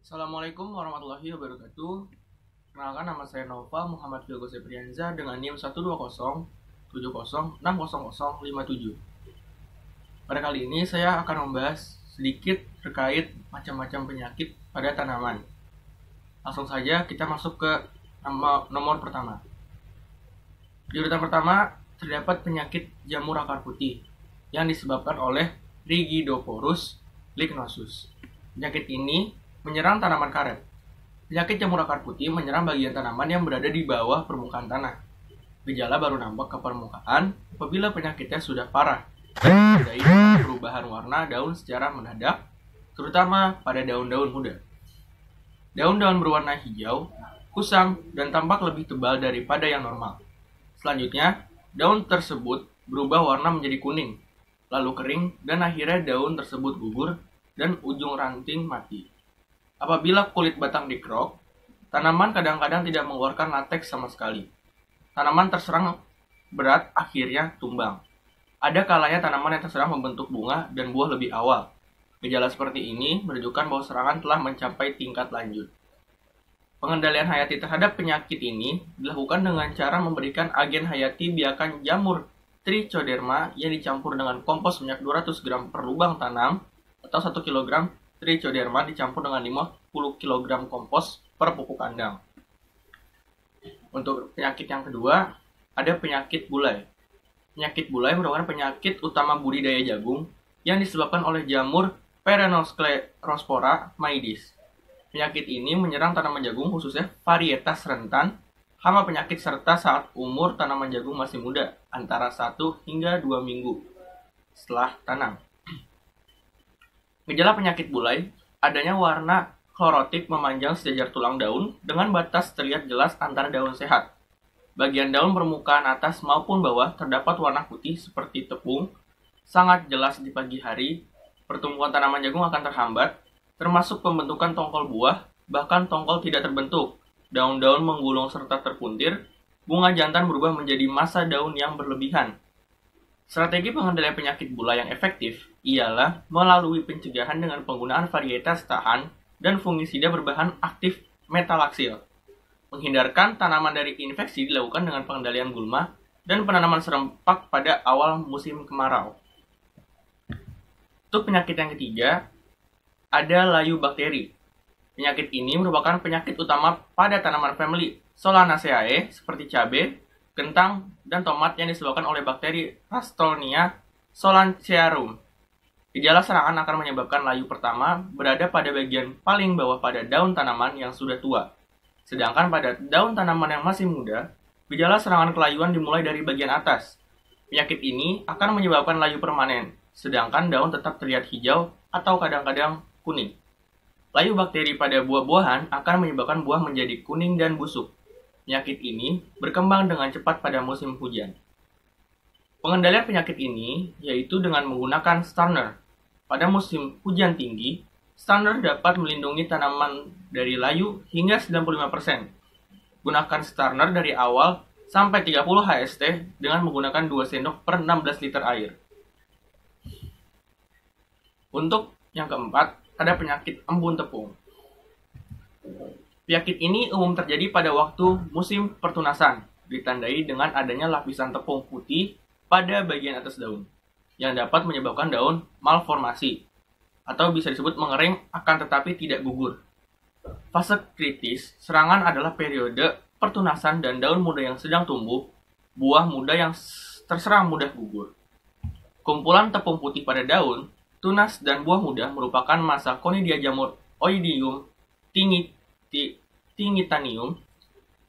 Assalamualaikum warahmatullahi wabarakatuh. Kenalkan, nama saya Nova Muhammad Filgo Seprianza dengan NIM 12070606057. Pada kali ini saya akan membahas sedikit terkait macam-macam penyakit pada tanaman. Langsung saja kita masuk ke nomor pertama. Di urutan pertama terdapat penyakit jamur akar putih yang disebabkan oleh Rigidophorus lignosus. Penyakit ini menyerang tanaman karet. Penyakit jamur akar putih menyerang bagian tanaman yang berada di bawah permukaan tanah. Gejala baru nampak ke permukaan apabila penyakitnya sudah parah. Ditandai dengan perubahan warna daun secara mendadak, terutama pada daun-daun muda. Daun-daun berwarna hijau, kusam, dan tampak lebih tebal daripada yang normal. Selanjutnya, daun tersebut berubah warna menjadi kuning, lalu kering, dan akhirnya daun tersebut gugur dan ujung ranting mati. Apabila kulit batang dikerok, tanaman kadang-kadang tidak mengeluarkan lateks sama sekali. Tanaman terserang berat akhirnya tumbang. Ada kalanya tanaman yang terserang membentuk bunga dan buah lebih awal. Gejala seperti ini menunjukkan bahwa serangan telah mencapai tingkat lanjut. Pengendalian hayati terhadap penyakit ini dilakukan dengan cara memberikan agen hayati biakan jamur Trichoderma yang dicampur dengan kompos sebanyak 200 gram per lubang tanam atau 1 kg Trichoderma dicampur dengan 50 kg kompos per pupuk kandang. Untuk penyakit yang kedua, ada penyakit bulai. Penyakit bulai merupakan penyakit utama budidaya jagung yang disebabkan oleh jamur Perennosclerospora maidis. Penyakit ini menyerang tanaman jagung khususnya varietas rentan, hama penyakit serta saat umur tanaman jagung masih muda, antara 1 hingga 2 minggu setelah tanam. Gejala penyakit bulai, adanya warna klorotik memanjang sejajar tulang daun dengan batas terlihat jelas antara daun sehat. Bagian daun permukaan atas maupun bawah terdapat warna putih seperti tepung, sangat jelas di pagi hari. Pertumbuhan tanaman jagung akan terhambat, termasuk pembentukan tongkol buah, bahkan tongkol tidak terbentuk. Daun-daun menggulung serta terpuntir, bunga jantan berubah menjadi massa daun yang berlebihan. Strategi pengendalian penyakit bulai yang efektif ialah melalui pencegahan dengan penggunaan varietas tahan dan fungisida berbahan aktif metalaksil. Menghindarkan tanaman dari infeksi dilakukan dengan pengendalian gulma dan penanaman serempak pada awal musim kemarau. Untuk penyakit yang ketiga, ada layu bakteri. Penyakit ini merupakan penyakit utama pada tanaman famili Solanaceae seperti cabai, kentang, dan tomat yang disebabkan oleh bakteri Ralstonia solancearum. Gejala serangan akan menyebabkan layu pertama berada pada bagian paling bawah pada daun tanaman yang sudah tua. Sedangkan pada daun tanaman yang masih muda, gejala serangan kelayuan dimulai dari bagian atas. Penyakit ini akan menyebabkan layu permanen, sedangkan daun tetap terlihat hijau atau kadang-kadang kuning. Layu bakteri pada buah-buahan akan menyebabkan buah menjadi kuning dan busuk. Penyakit ini berkembang dengan cepat pada musim hujan. Pengendalian penyakit ini yaitu dengan menggunakan Starner. Pada musim hujan tinggi, Starner dapat melindungi tanaman dari layu hingga 95%. Gunakan Starner dari awal sampai 30 HST dengan menggunakan 2 sendok per 16 liter air. Untuk yang keempat, ada penyakit embun tepung. Penyakit ini umum terjadi pada waktu musim pertunasan, ditandai dengan adanya lapisan tepung putih pada bagian atas daun, yang dapat menyebabkan daun malformasi, atau bisa disebut mengering akan tetapi tidak gugur. Fase kritis serangan adalah periode pertunasan dan daun muda yang sedang tumbuh, buah muda yang terserang mudah gugur. Kumpulan tepung putih pada daun, tunas, dan buah muda merupakan massa Conidia jamur Oidium tingitanium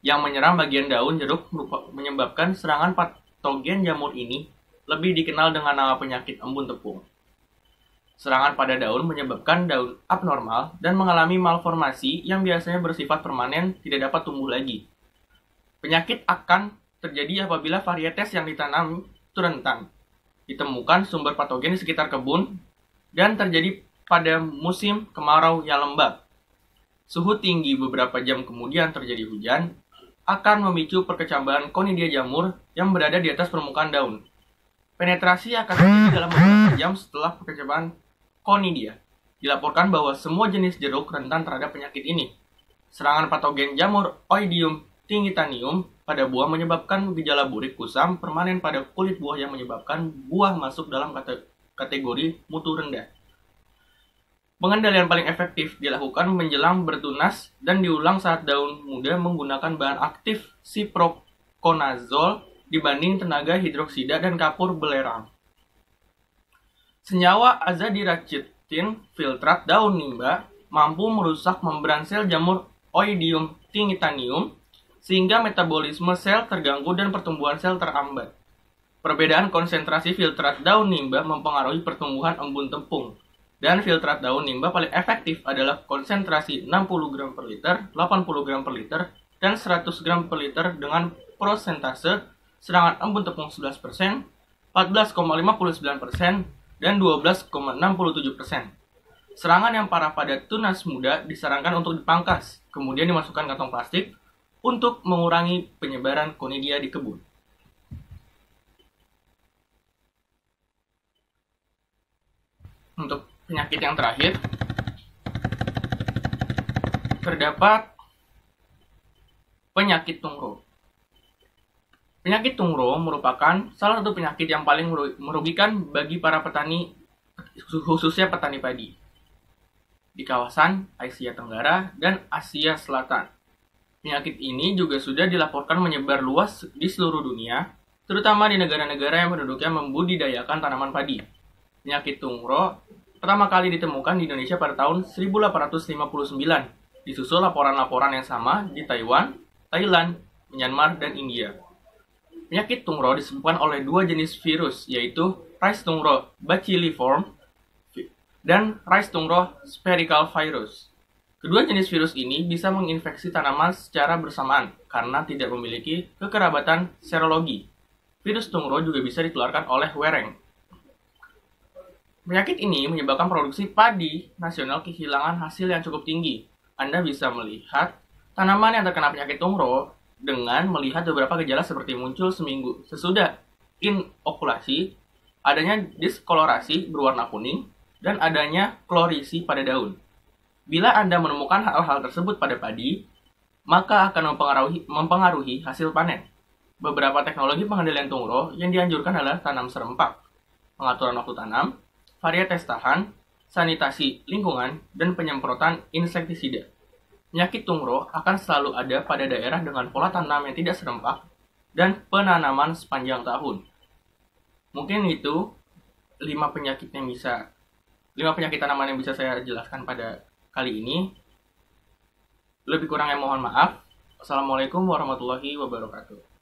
yang menyerang bagian daun jeruk menyebabkan serangan patogen jamur ini lebih dikenal dengan nama penyakit embun tepung. Serangan pada daun menyebabkan daun abnormal dan mengalami malformasi yang biasanya bersifat permanen tidak dapat tumbuh lagi. Penyakit akan terjadi apabila varietas yang ditanam itu rentan. Ditemukan sumber patogen di sekitar kebun dan terjadi pada musim kemarau yang lembab. Suhu tinggi beberapa jam kemudian terjadi hujan akan memicu perkecambahan Conidia jamur yang berada di atas permukaan daun. Penetrasi akan terjadi dalam beberapa jam setelah perkecambahan Conidia. Dilaporkan bahwa semua jenis jeruk rentan terhadap penyakit ini. Serangan patogen jamur Oidium tingitanium pada buah menyebabkan gejala burik kusam permanen pada kulit buah yang menyebabkan buah masuk dalam kategori mutu rendah. Pengendalian paling efektif dilakukan menjelang bertunas dan diulang saat daun muda menggunakan bahan aktif ciproconazole dibanding tenaga hidroksida dan kapur belerang. Senyawa azadirachitin filtrat daun nimba mampu merusak membran sel jamur Oidium tingitanium sehingga metabolisme sel terganggu dan pertumbuhan sel terambat. Perbedaan konsentrasi filtrat daun nimba mempengaruhi pertumbuhan embun tepung. Dan filtrat daun nimba paling efektif adalah konsentrasi 60 gram per liter, 80 gram per liter, dan 100 gram per liter dengan prosentase serangan embun tepung 11%, 14,59%, dan 12,67%. Serangan yang parah pada tunas muda disarankan untuk dipangkas, kemudian dimasukkan kantong plastik untuk mengurangi penyebaran konidia di kebun. Untuk penyakit yang terakhir, terdapat penyakit tungro. Penyakit tungro merupakan salah satu penyakit yang paling merugikan bagi para petani, khususnya petani padi, di kawasan Asia Tenggara dan Asia Selatan. Penyakit ini juga sudah dilaporkan menyebar luas di seluruh dunia, terutama di negara-negara yang penduduknya membudidayakan tanaman padi. Penyakit tungro pertama kali ditemukan di Indonesia pada tahun 1859, disusul laporan-laporan yang sama di Taiwan, Thailand, Myanmar, dan India. Penyakit tungro disebabkan oleh dua jenis virus, yaitu Rhizotungro bacilliform dan Rhizotungro spherical virus. Kedua jenis virus ini bisa menginfeksi tanaman secara bersamaan karena tidak memiliki kekerabatan serologi. Virus tungro juga bisa ditularkan oleh wereng. Penyakit ini menyebabkan produksi padi nasional kehilangan hasil yang cukup tinggi. Anda bisa melihat tanaman yang terkena penyakit tungro dengan melihat beberapa gejala seperti muncul seminggu sesudah inokulasi, adanya diskolorasi berwarna kuning, dan adanya klorisi pada daun. Bila Anda menemukan hal-hal tersebut pada padi, maka akan mempengaruhi hasil panen. Beberapa teknologi pengendalian tungro yang dianjurkan adalah tanam serempak, pengaturan waktu tanam, varietas tahan, sanitasi lingkungan, dan penyemprotan insektisida. Penyakit tungro akan selalu ada pada daerah dengan pola tanam yang tidak serempak dan penanaman sepanjang tahun. Mungkin itu 5 penyakit tanaman yang bisa saya jelaskan pada kali ini. Lebih kurang yang mohon maaf. Assalamualaikum warahmatullahi wabarakatuh.